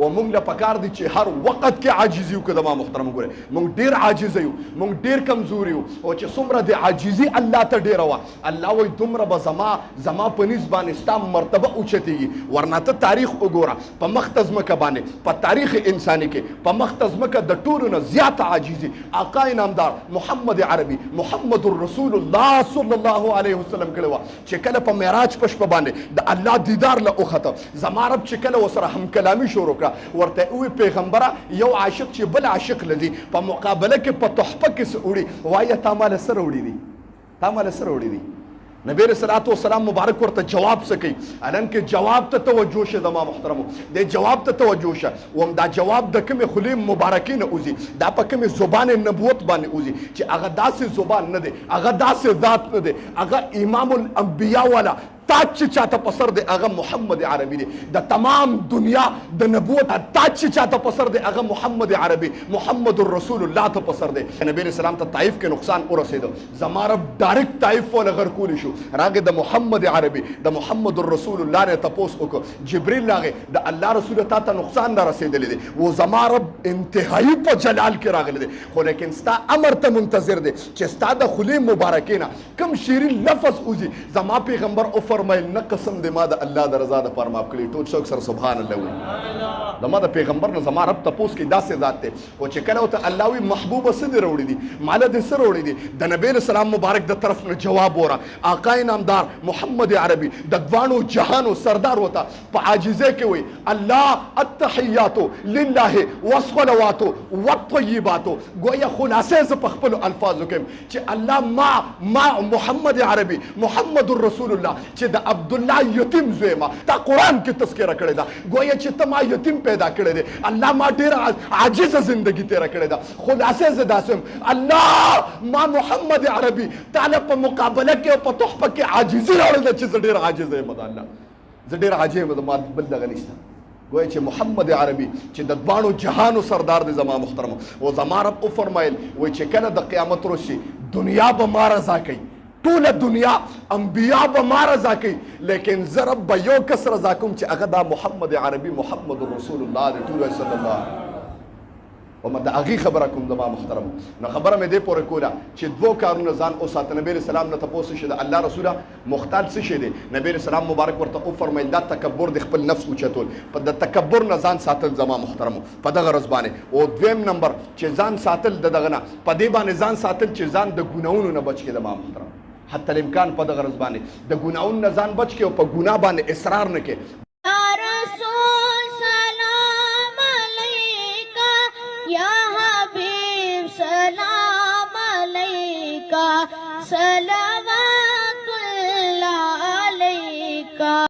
او موږ له پکار دي چې هر وخت کې عاجزي وکړو. ما محترم ګوره موږ ډیر عاجز یو، موږ ډیر کمزوري یو، او چې څومره د عاجزي الله ته ډیره وه، الله وایي دومره به زما په نسبت باندې ستا مرتبه اوچتېږي. ورنه ته تاریخ وګوره، په مخ ته ځمکه باندې په تاریخ انساني کې په مخ ته ځمکه د ټولو نه زیاته عاجزي آقا انعامدار محمد عربي محمد رسول الله صلی الله علیه وسلم کړې وه. چې کله په معراج په شپه باندې د الله دیدار له وخته، زما رب چې کله ورسره هم کلامي شروع کړه، ورته ووایي پیغمبره یو عاشق چې بل عاشق لذي په مقابله کې په تحفه کې څه وړي، وایه تا ماله څه راوړي دي، تا ماله څه راوړي دي. نبی علیہ الصلوۃ والسلام مبارک ورته جواب څه کوي؟ الان کې جواب ته توجه شه زما محترمو، د جواب ته توجه شه. وم دا جواب د کومې خولې مبارکې نه اوځي، دا په کومې زبان نبوت باندې اوځي چې هغه داسې زبان نه دی، هغه داسې ذات نه دی، هغه امام الانبیاء والا تاج چې چاته په سر دی هغه محمد عربي دی. د تمام دنیا د نبوت تاج چې چاته په سر دی هغه محمد عربي محمد رسول الله ته په سر دی. نبی علیہ السلام ته طائف کې نقصان ورسېده، زما رب ډایرکټ طائف ولا غرقولی شو، راغی د محمد عربي د محمد رسول الله نه تپوس وکړو. جبريل راغی د الله رسول ته نقصان نه رسېدلی دی، و زما رب انتهایی په جلال کې راغلی دی، خو لیکن ستا امر ته منتظر دی چې ستا د خولې مبارکې نه کوم شیرین لفظ اوځي. زما پیغمبر فرمایل نه قسم دې ما د الله د رضا دپاره معاف کړي. ټول څوک سره سبحان الله وایي. زما د پیغمبر نه زما رب تپوس کوي داسې ذات دی. او چې کله ورته الله وایي محبوبه څه دې راوړي دي، ماله دې څه راوړي دي، د نبی علیه السلام مبارک د طرف نه جواب وره. آقا انعامدار محمد عربي د دوانو جهانو سردار وته په عاجزۍ کې وایي الله التحیات لله والصلوات والطیبات. گویا خلاصې زه په خپلو الفاظو کې چې الله ما محمد عربي محمد رسول الله چې د عبدالله یتیم زوی ما تا قرآن کې تذکره کړې ده، گویا چې ته ما یتیم پیدا کړی دی، الله ما ډېره عاجزه زندگی تیره کړې ده. خلاصې زه داسې یم الله ما محمد عربي تعالی په مقابله کې او په تحفه کې عاجزي راوړې ده چې زه ډېر عاجزه یم. الله زه ډېر عاجز یم، ما بل دغه نشته. گویا چې محمد عربي چې د دوانو جهانو سردار دی زما محترمو. او زما رب وفرمایل وایي چې کله د قیامت ورځ شي دنیا به ما رضا کوي، ټوله دنیا انبیا به ما رضا کوي، لیکن زه رب به یو کس رضا کوم چې هغه دا محمد عربي محمد رسول الله دی ټول صلی الله. وما د هغې خبره کوم زما محترمو. نو خبره مې دې پورې کوله چې دوه کارونه ځان وساته. نبی علیه السلام نه تپوس شي د الله رسوله مختال څه شی دی؟ نبی علیه السلام مبارک ورته وفرمیل دا تکبر د خپل نفس اوچتول، په د تکبر نه ځان ساتل زما محترمو په دغه ورځ باندې. او دویم نمبر چې ځان ساتل د دغه نه په دې باندې ځان ساتل چې ځان د ګناهونو نه بچ کړي زما محترم. حتی الامکان په دغه ورځ باندې د ګناهونو نه ځان بچ کړي او په ګناه باندې اصرار نه کړي. سلام علیکہ سلام